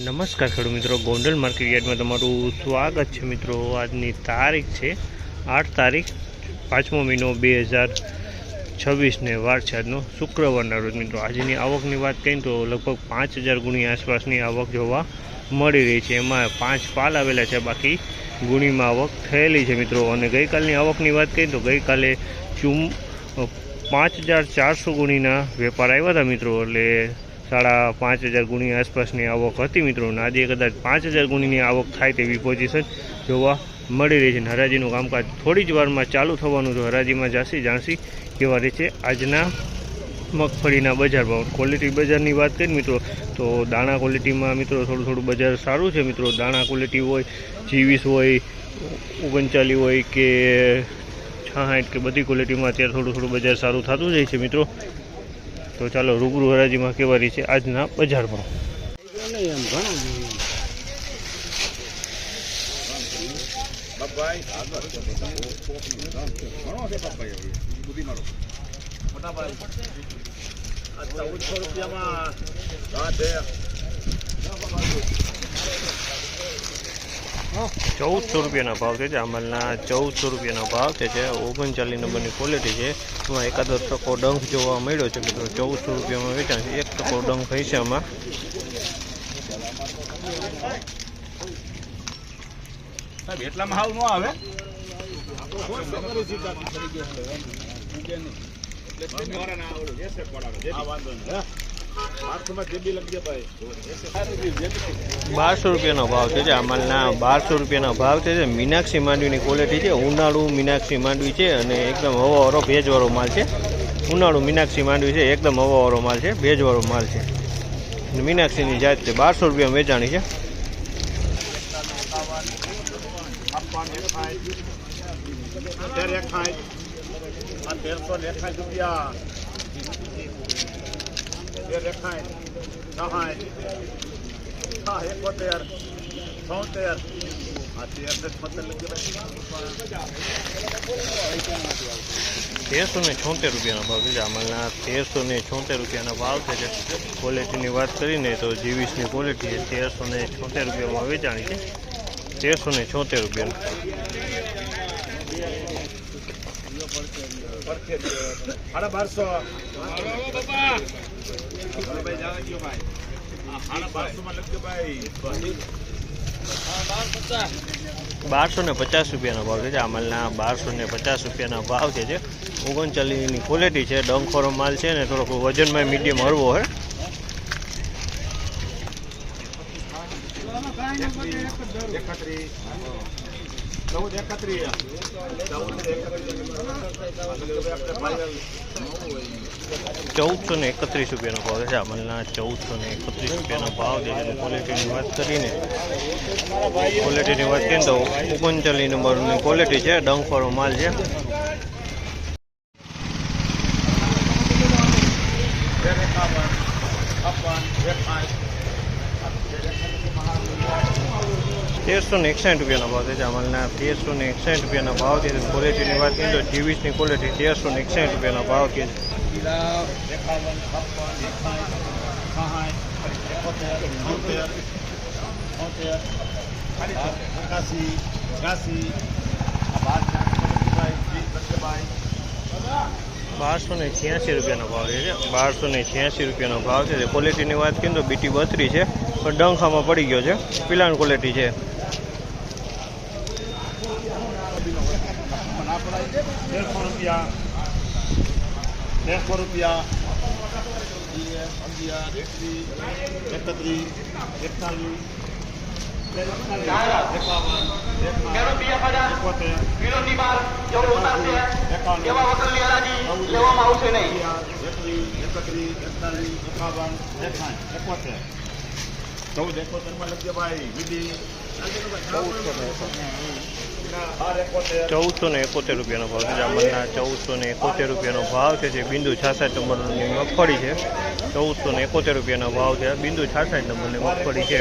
નમસ્કાર ખેડૂત મિત્રો, ગોંડલ માર્કેટ યાર્ડમાં તમારું સ્વાગત છે મિત્રો। આજની તારીખ છે 8 તારીખ 5મો મહિનો 2026 વાર છે આજનો શુક્રવારના રોજ મિત્રો। આજની આવકની વાત કરીએ તો લગભગ 5000 ગુણી આસપાસની આવક જોવા મળી રહી છે। એમાં 5 પાલ આવેલા છે, બાકી ગુણીમાં આવક થયેલી છે મિત્રો। અને ગઈકાલની આવકની વાત કરીએ તો ગઈકાલે 5400 ગુણીના વેપાર આવ્યા હતા મિત્રો। એટલે 5000 ગુણી આસપાસની આવક હતી મિત્રો। આજે કદાચ 5000 ગુણીની આવક થાય તેવી પોઝિશન જોવા મળી રહી છે। હરાજીનું કામકાજ થોડી જ વારમાં ચાલુ થવાનું છે। હરાજીમાં જાણસી કેવા રહે છે આજના મગફળીના બજાર ભાવ। ક્વોલિટી બજારની વાત કરીએ મિત્રો તો દાણા ક્વોલિટીમાં મિત્રો થોડું બજાર સારું છે મિત્રો। દાણા ક્વોલિટી હોય 24 હોય 39 હોય કે 66 કે બધી ક્વોલિટીમાં અત્યારે થોડું બજાર સારું થતું જાય છે મિત્રો। તો ચાલો રૂબરૂ હરાજીમાં કેવા રહી છે આજના બજાર ભાવ। ₹1400 ભાવ છે। જામલના ₹1400 ભાવ છે। 39 નંબરની ક્વોલિટી છે। એમાં એકાદો ટકો ડંખ જોવા મળ્યો છે મિત્રો। ₹1400 વેચાણ છે। 1 ટકો ડંખ હોય છે આમાં। એટલામાં હાવ ન આવે। ₹1200 ભાવ છે। જામલના ₹1200 ભાવ છે। મીનાક્ષી માંડવીની ક્વોલિટી છે। ઉનાળુ મીનાક્ષી માંડવી છે અને એકદમ હવાવાળો ભેજવાળો માલ છે। ઉનાળુ મીનાક્ષી માંડવી છે, એકદમ હવાવાળો માલ છે, ભેજવાળો માલ છે। મીનાક્ષીની જાત છે। ₹1200 વેચાણી છે। ₹1376 ભાવ છે। જામલના ₹1376 ભાવ છે। ક્વોલિટીની વાત કરીને તો જીવીસની ક્વોલિટી છે। ₹1376 વેચાણી છે। ₹1376 ₹1250 ભાવ છે। જામલના ₹1250 ભાવ છે। 39ની ક્વોલિટી છે। ડંખોરો માલ છે ને થોડોક વજનમાં મીડિયમ હળવો હે। ₹1431 ભાવ છે। જામલના ₹1431 ભાવ છે। ક્વોલિટીની વાત કરીને તો 39 નંબરની ક્વોલિટી છે। ડંખોરો માલ છે। ₹1361 ભાવ છે। જામલના ₹1361 ભાવ છે। ક્વોલિટીની વાત કરીએ તો જીવીસની ક્વોલિટી ₹1361 ભાવ છે। ₹1286 ભાવ છે। ₹1286 ભાવ છે। ક્વોલિટીની વાત કરીએ તો બીટી 32 છે, પણ ડંખામાં પડી ગયો છે। પિલાન ક્વોલિટી છે। ₹1471 ભાવ છે। જામલના ₹1471 ભાવ છે। જે બિંદુ 66 નંબરની મગફળી છે। ₹1471 ભાવ છે। બિંદુ 66 નંબરની મગફળી છે।